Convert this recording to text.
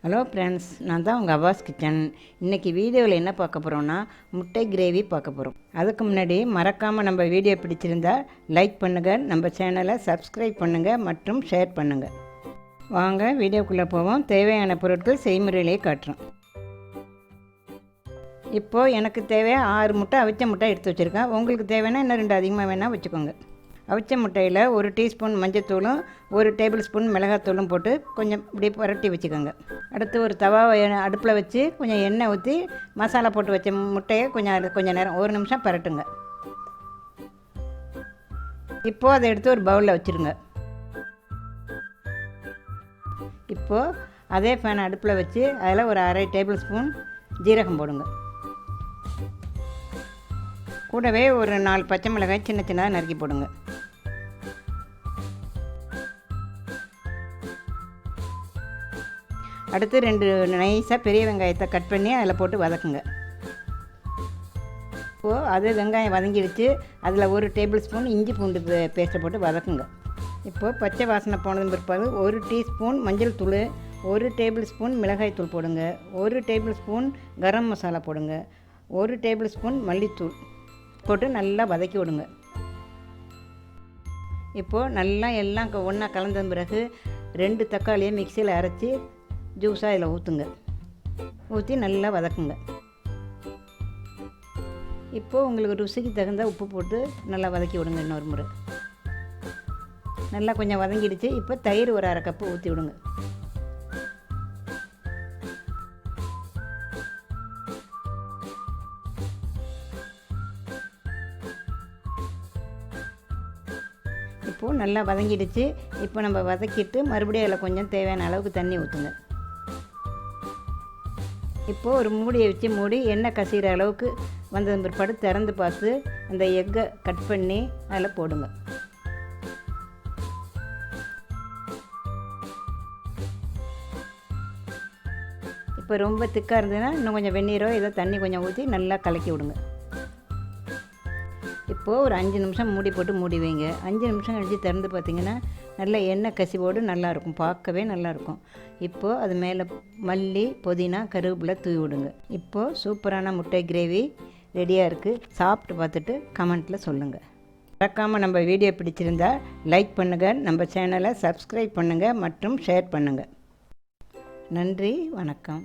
Hello friends, நான் தான் உங்கள் அவாஸ் கிச்சன். இன்றைக்கி வீடியோவில் என்ன பார்க்க போகிறோன்னா முட்டை கிரேவி பார்க்க போகிறோம். அதுக்கு முன்னாடி மறக்காமல் நம்ம வீடியோ பிடிச்சிருந்தால் லைக் பண்ணுங்கள், நம்ம சேனலை சப்ஸ்கிரைப் பண்ணுங்கள் மற்றும் ஷேர் பண்ணுங்கள். வாங்க வீடியோக்குள்ளே போவோம். தேவையான பொருட்கள் செய்முறையிலேயே காட்டுறோம். இப்போது எனக்கு தேவையான 6 முட்டை அவிச்ச முட்டை எடுத்து வச்சுருக்கேன். உங்களுக்கு தேவைன்னா இன்னும் 2 அதிகமாக வேணால் வச்சுக்கோங்க. அவிச்ச முட்டையில் 1 டீஸ்பூன் மஞ்சத்தூளும் 1 டேபிள் ஸ்பூன் மிளகாத்தூளும் போட்டு கொஞ்சம் இப்படி புரட்டி வச்சுக்கோங்க. அடுத்து ஒரு தவாவை அடுப்பில் வச்சு கொஞ்சம் எண்ணெய் ஊற்றி மசாலா போட்டு வச்ச முட்டையை கொஞ்சம் நேரம் 1 நிமிஷம் பரட்டுங்க. இப்போது அதை எடுத்து ஒரு பவுலில் வச்சுருங்க. இப்போது அதே பேனை அடுப்பில் வச்சு அதில் ஒரு 1/2 டேபிள் ஸ்பூன் ஜீரகம் போடுங்க. கூடவே ஒரு 4 பச்சை மிளகாய் சின்ன சின்னதாக நறுக்கி போடுங்க. அடுத்து 2 நைஸாக பெரிய வெங்காயத்தை கட் பண்ணி அதில் போட்டு வதக்குங்க. இப்போது அது வெங்காயம் வதங்கிடுச்சு. அதில் 1 டேபிள் ஸ்பூன் இஞ்சி பூண்டு பேஸ்ட்டை போட்டு வதக்குங்க. இப்போது பச்சை வாசனை போனதும் பிற்பாடு 1 டீஸ்பூன் மஞ்சள் தூள், 1 டேபிள் ஸ்பூன் மிளகாய் தூள் போடுங்க, 1 டேபிள் ஸ்பூன் கரம் மசாலா போடுங்க, 1 டேபிள் ஸ்பூன் மல்லித்தூள் போட்டு நல்லா வதக்கி விடுங்க. இப்போது நல்லா எல்லாம் ஒன்றா கலந்த பிறகு 2 தக்காளியை மிக்சியில் அரைச்சி ஜூஸாக இதில் ஊற்றுங்க. ஊற்றி நல்லா வதக்குங்க. இப்போது உங்களுக்கு ருசிக்கு தகுந்த உப்பு போட்டு நல்லா வதக்கி விடுங்க. இன்னொரு முறை நல்லா கொஞ்சம் வதங்கிடுச்சு. இப்போ தயிர் ஒரு 1/2 கப்பு ஊற்றி விடுங்க. இப்போது நல்லா வதங்கிடுச்சு. இப்போ நம்ம வதக்கிட்டு மறுபடியும் அதில் கொஞ்சம் தேவையான அளவுக்கு தண்ணி ஊற்றுங்க. இப்போது ஒரு மூடியை வச்சு மூடி எண்ணெய் கசிகிற அளவுக்கு வந்தது பிற்பாடு திறந்து பார்த்து அந்த எக்கை கட் பண்ணி அதில் போடுங்க. இப்போ ரொம்ப திக்காக இருந்ததுன்னா இன்னும் கொஞ்சம் வெந்நீரோ ஏதோ தண்ணி கொஞ்சம் ஊற்றி நல்லா கலக்கி விடுங்க. இப்போது ஒரு 5 நிமிஷம் மூடி போட்டு மூடி வைங்க. 5 நிமிஷம் கழித்து திறந்து பார்த்திங்கன்னா நல்ல எண்ணெய் கசிவோடு நல்லாயிருக்கும், பார்க்கவே நல்லாயிருக்கும். இப்போது அது மேலே மல்லி, புதினா, கருவேப்பிலை தூவி விடுங்க. இப்போது சூப்பரான முட்டை கிரேவி ரெடியாக இருக்குது. சாப்பிட்டு பார்த்துட்டு கமெண்ட்டில் சொல்லுங்கள். மறக்காமல் நம்ம வீடியோ பிடிச்சிருந்தா லைக் பண்ணுங்கள், நம்ம சேனலை சப்ஸ்கிரைப் பண்ணுங்கள் மற்றும் ஷேர் பண்ணுங்கள். நன்றி, வணக்கம்.